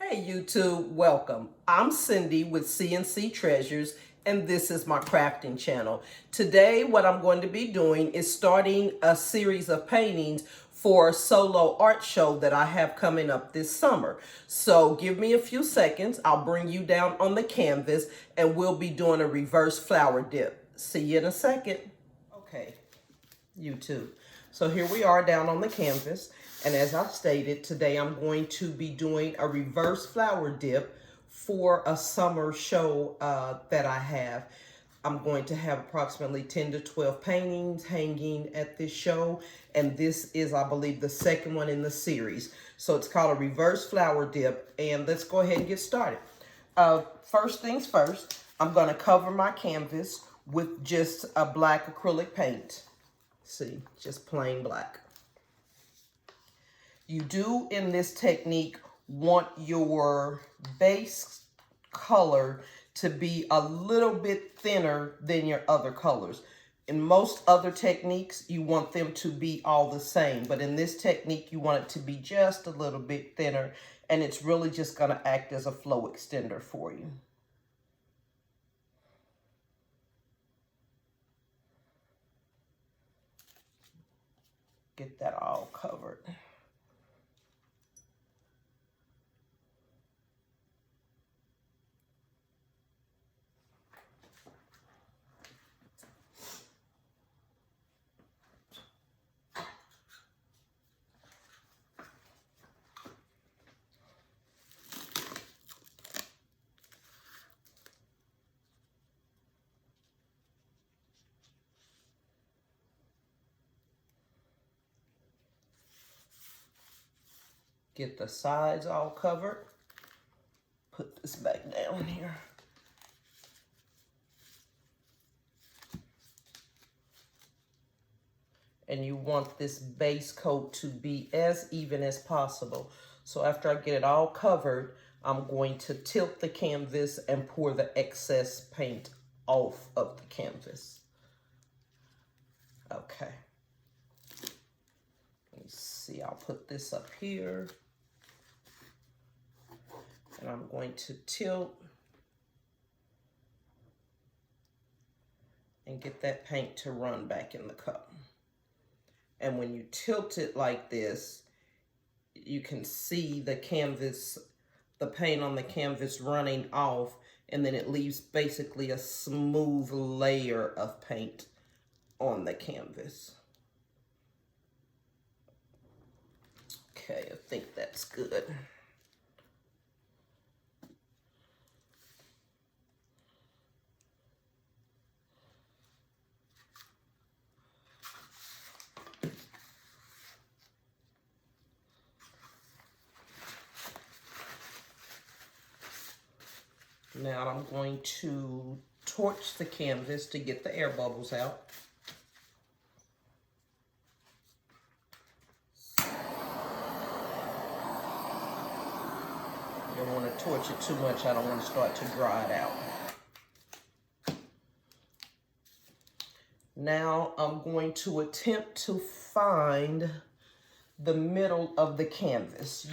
Hey YouTube, welcome. I'm Cindy with CNC Treasures and this is my crafting channel. Today what I'm going to be doing is starting a series of paintings for a solo art show that I have coming up this summer. So give me a few seconds, I'll bring you down on the canvas and we'll be doing a reverse flower dip. See you in a second. Okay, YouTube. So here we are down on the canvas. And as I stated, today I'm going to be doing a reverse flower dip for a summer show that I have. I'm going to have approximately 10 to 12 paintings hanging at this show. And this is, I believe, the second one in the series. So it's called a reverse flower dip. And let's go ahead and get started. First things first, I'm going to cover my canvas with just a black acrylic paint. See, just plain black. You do in this technique want your base color to be a little bit thinner than your other colors. In most other techniques, you want them to be all the same, but in this technique, you want it to be just a little bit thinner, and it's really just going to act as a flow extender for you. Get that all covered. Get the sides all covered. Put this back down here. And you want this base coat to be as even as possible. So after I get it all covered, I'm going to tilt the canvas and pour the excess paint off of the canvas. Okay. Let me see, I'll put this up here. And I'm going to tilt and get that paint to run back in the cup. And when you tilt it like this, you can see the canvas, the paint on the canvas running off, and then it leaves basically a smooth layer of paint on the canvas. Okay, I think that's good. Now I'm going to torch the canvas to get the air bubbles out. You don't want to torch it too much. I don't want to start to dry it out. Now I'm going to attempt to find the middle of the canvas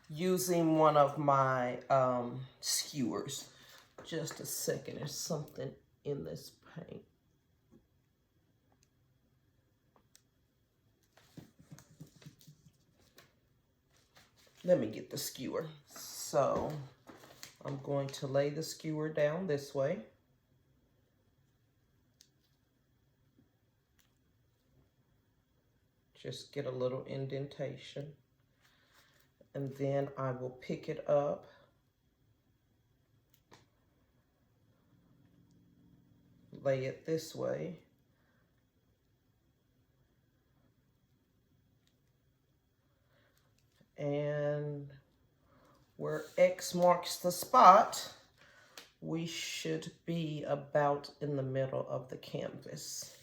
using one of my skewers. Just a second, there's something in this paint. Let me get the skewer. So I'm going to lay the skewer down this way. Just get a little indentation. And then I will pick it up. Lay it this way. And where X marks the spot, we should be about in the middle of the canvas.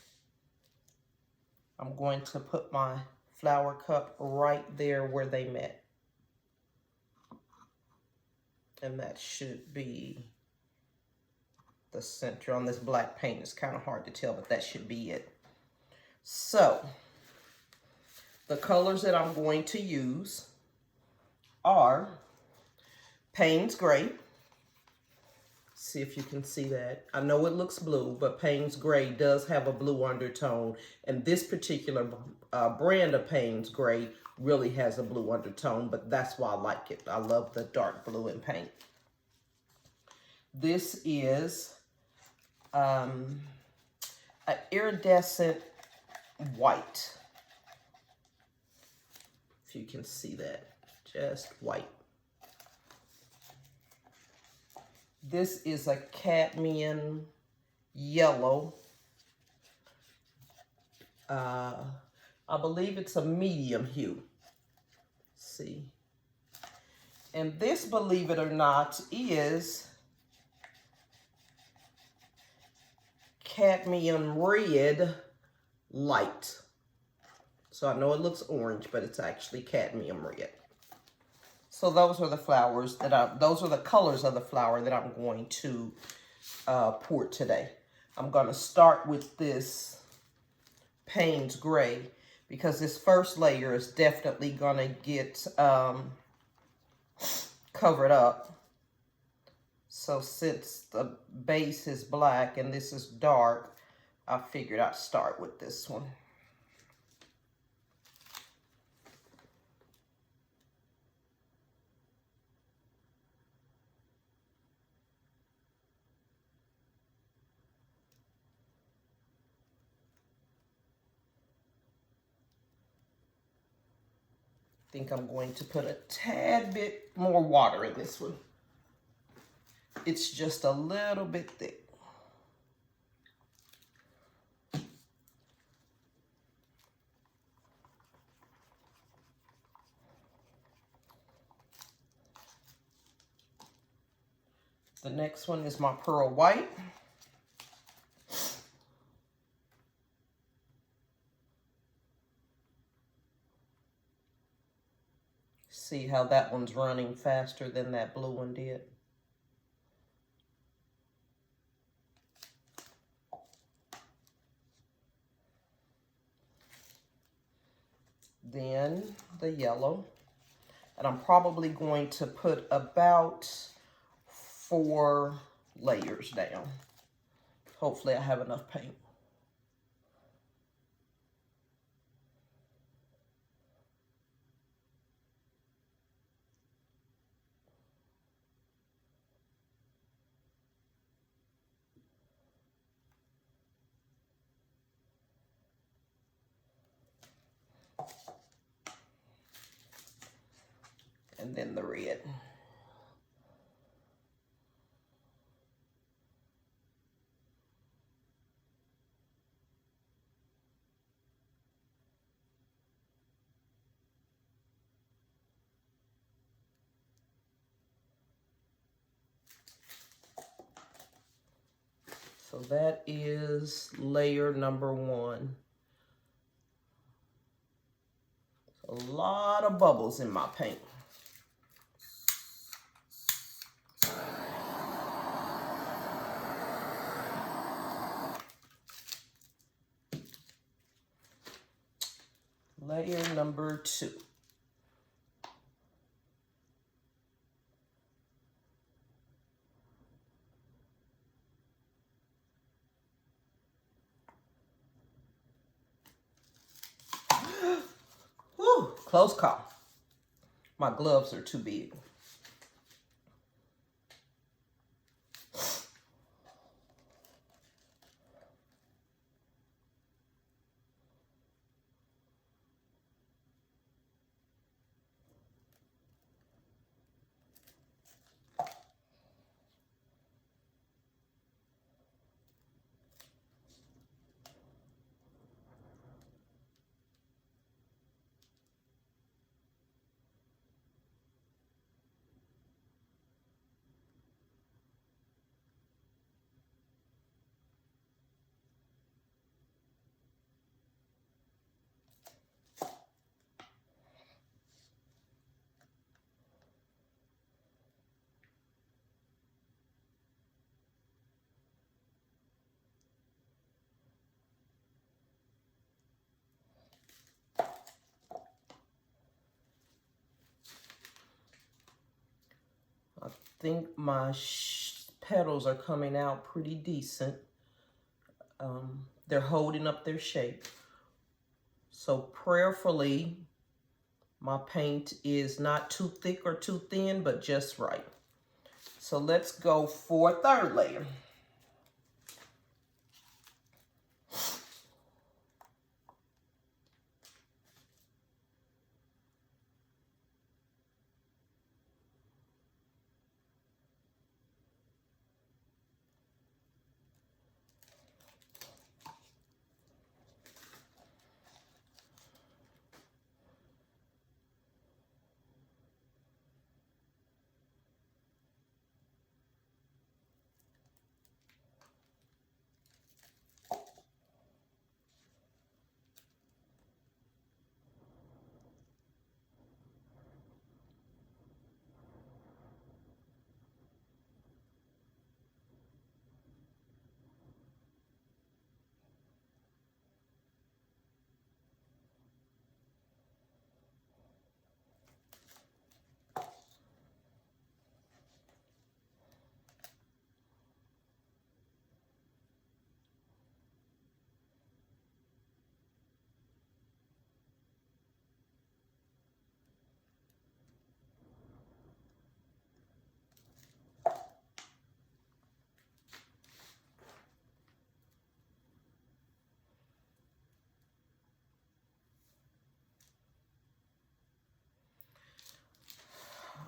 I'm going to put my flower cup right there where they met. And that should be the center. On this black paint, it's kind of hard to tell, but that should be it. So, The colors that I'm going to use are Payne's Gray. See if you can see that. I know it looks blue, but Payne's Gray does have a blue undertone. And this particular brand of Payne's Gray really has a blue undertone, but that's why I like it. I love the dark blue in paint. This is an iridescent white. If you can see that, just white. This is a cadmium yellow. I believe it's a medium hue. See. And this, believe it or not, is cadmium red light. So I know it looks orange, but it's actually cadmium red. So those are the flowers that those are the colors of the flower that I'm going to pour today. I'm going to start with this Payne's Gray because this first layer is definitely going to get covered up. So since the base is black and this is dark, I figured I'd start with this one. I think I'm going to put a tad bit more water in this one. It's just a little bit thick. The next one is my pearl white. See how that one's running faster than that blue one did. Then the yellow. And I'm probably going to put about 4 layers down. Hopefully I have enough paint. And then the red. So that is layer number 1. A lot of bubbles in my paint. Layer number 2. Whew, close call. My gloves are too big. think my petals are coming out pretty decent. They're holding up their shape. So prayerfully, my paint is not too thick or too thin, but just right. So let's go for a third layer.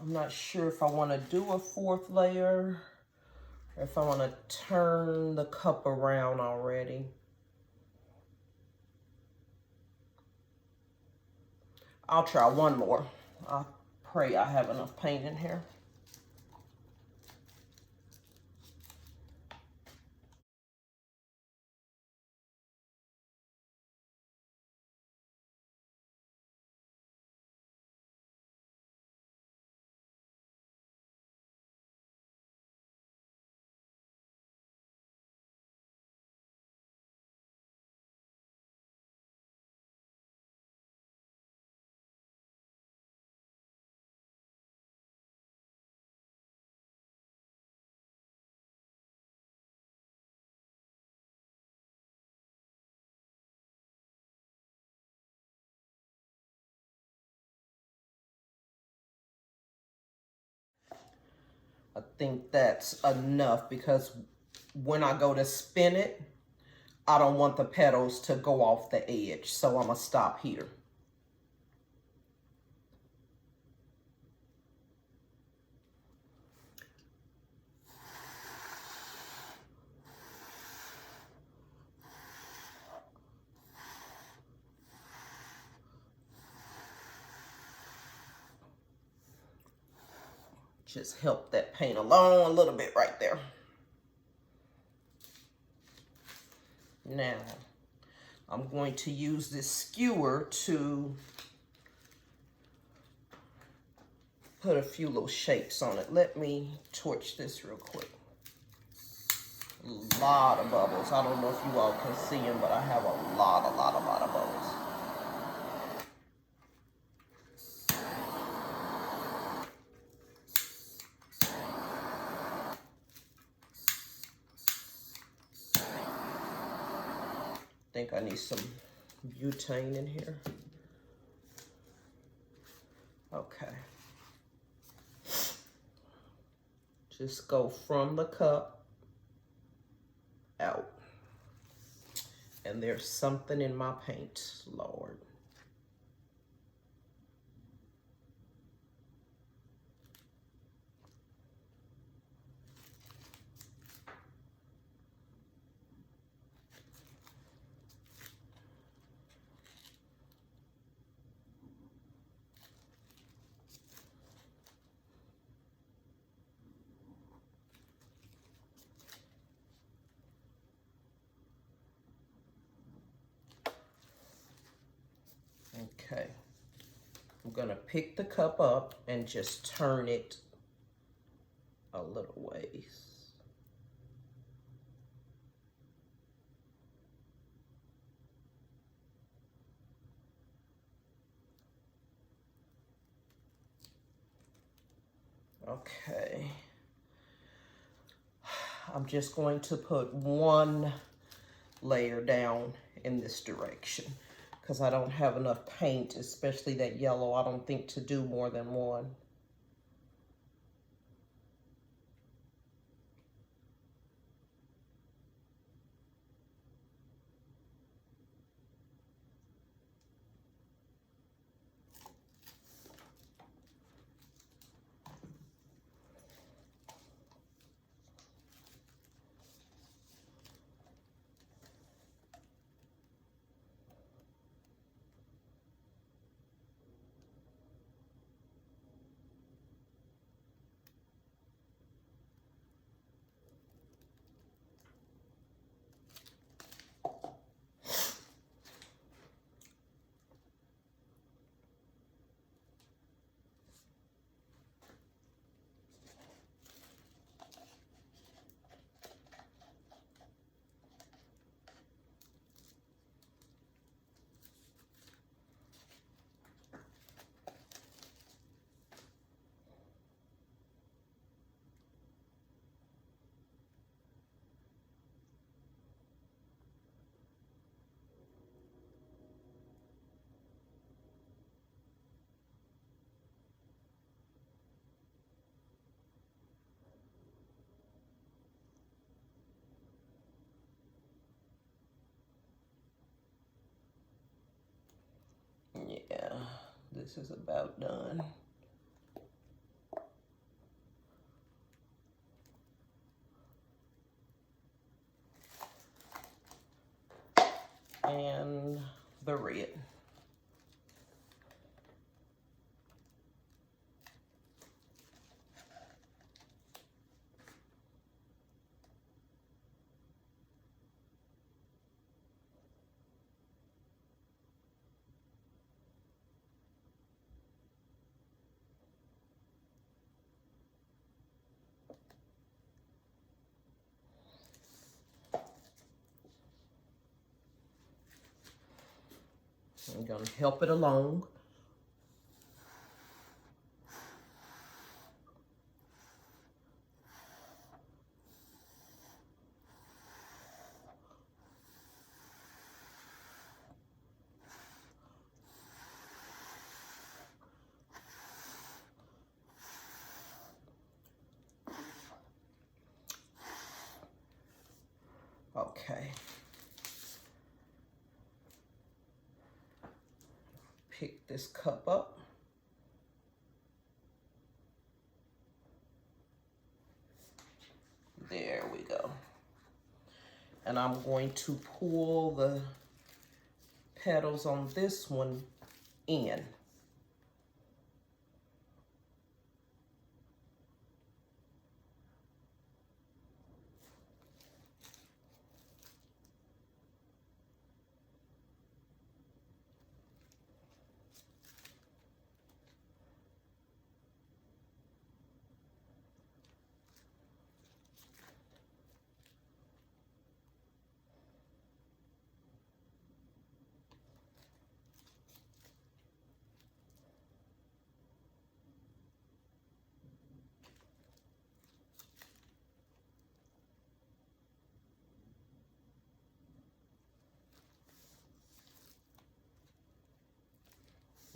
I'm not sure if I want to do a fourth layer, or if I want to turn the cup around already. I'll try one more. I pray I have enough paint in here. I think that's enough, because when I go to spin it, I don't want the petals to go off the edge. So I'm gonna stop here. Just help that paint along a little bit right there. Now, I'm going to use this skewer to put a few little shapes on it. Let me torch this real quick. A lot of bubbles. I don't know if you all can see them, but I have a lot of bubbles. I think I need some butane in here. Okay. Just go from the cup out. And there's something in my paint, Lord. Okay, I'm gonna pick the cup up and just turn it a little ways. Okay, I'm just going to put one layer down in this direction because I don't have enough paint, especially that yellow, I don't think, to do more than one. Yeah, this is about done. And the red. I'm gonna help it along. Okay. Pick this cup up. There we go. And I'm going to pull the petals on this one in.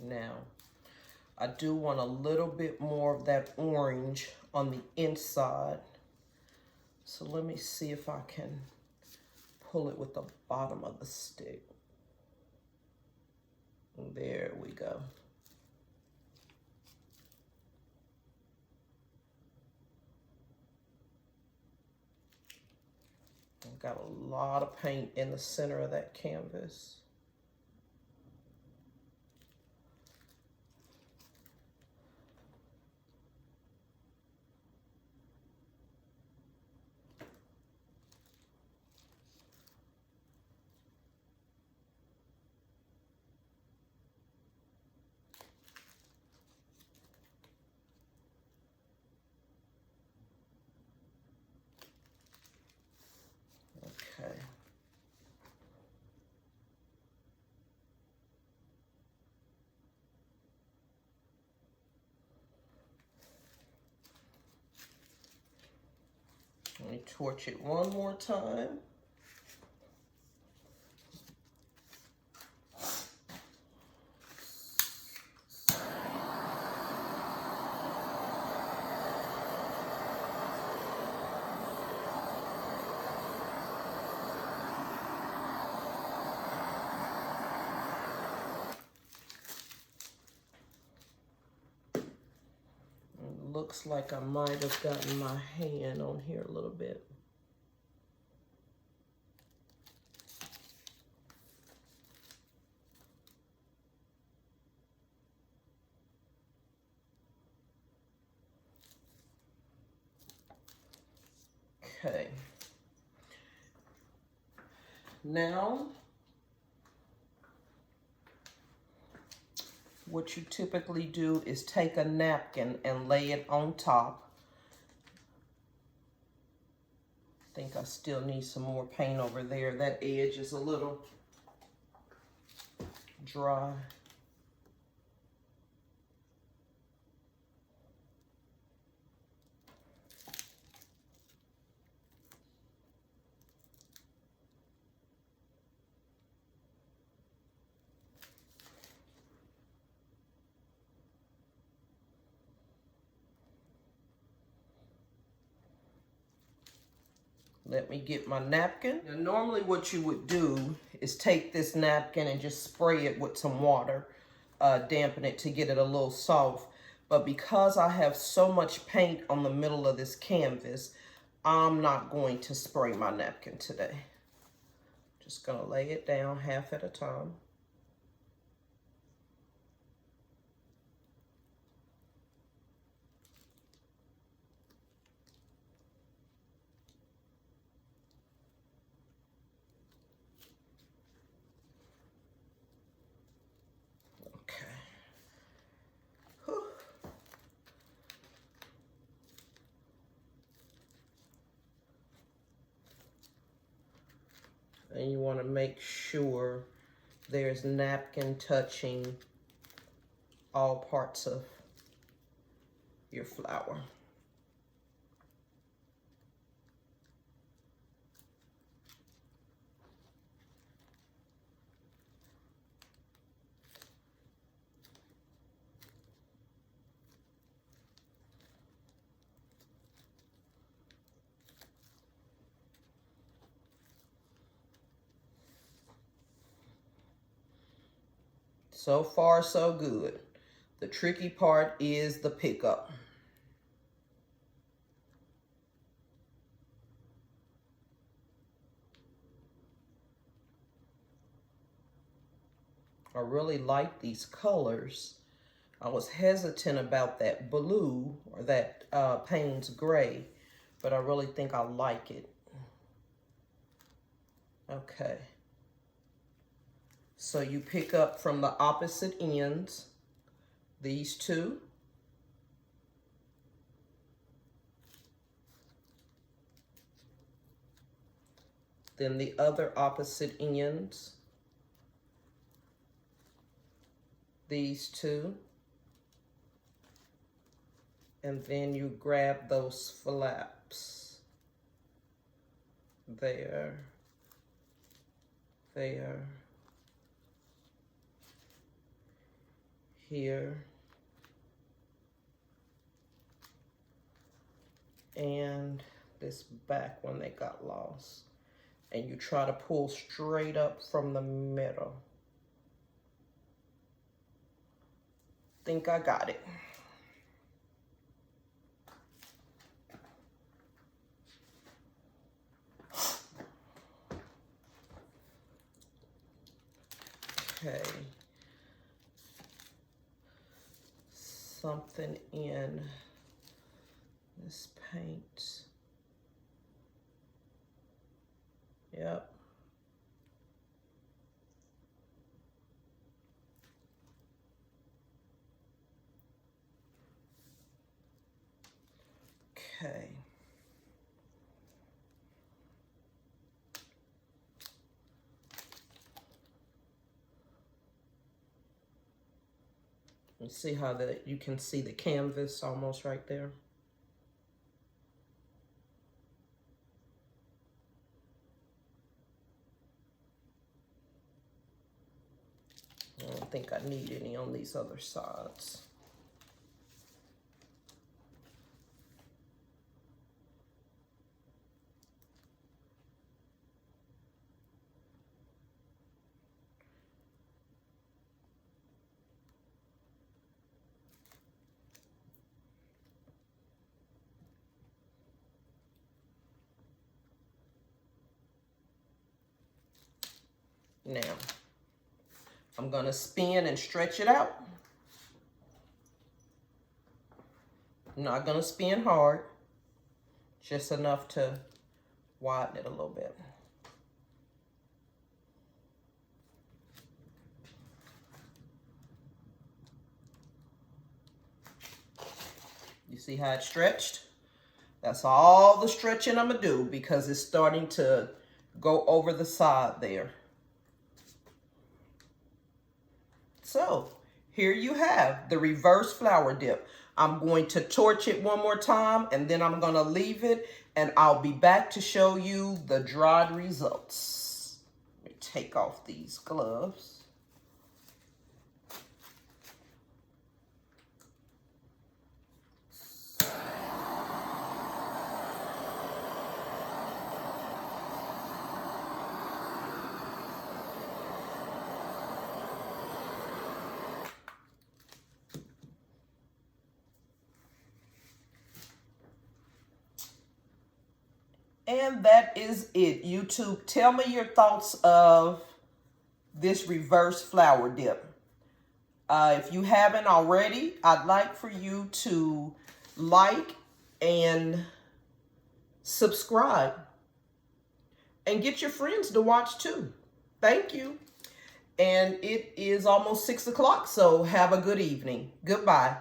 Now, I do want a little bit more of that orange on the inside. So let me see if I can pull it with the bottom of the stick. There we go. I've got a lot of paint in the center of that canvas. Okay. me torch it one more time. Looks like I might have gotten my hand on here a little bit. Okay. Now, what you typically do is take a napkin and lay it on top. I think I still need some more paint over there. That edge is a little dry. Let me get my napkin. Now, normally what you would do is take this napkin and just spray it with some water, dampen it to get it a little soft. But because I have so much paint on the middle of this canvas, I'm not going to spray my napkin today. Just gonna lay it down half at a time. And you want to make sure there's napkin touching all parts of your flower. So far, so good. The tricky part is the pickup. I really like these colors. I was hesitant about that blue or that Payne's gray, but I really think I like it. Okay. So you pick up from the opposite ends, these two. Then the other opposite ends, these two. And then you grab those flaps. There, there, here, and this back one that got lost. And you try to pull straight up from the middle. Think I got it. Okay. Something in this paint. Yep. Okay. You see how you can see the canvas almost right there? think I need any on these other sides. Now, I'm going to spin and stretch it out. I'm not going to spin hard, just enough to widen it a little bit. You see how it's stretched? That's all the stretching I'm going to do because it's starting to go over the side there. So here you have the reverse flower dip. I'm going to torch it one more time and then I'm going to leave it and I'll be back to show you the dried results. Let me take off these gloves. And that is it, YouTube. Tell me your thoughts of this reverse flower dip. If you haven't already, I'd like for you to like and subscribe and get your friends to watch too. Thank you. And it is almost 6 o'clock, so have a good evening. Goodbye.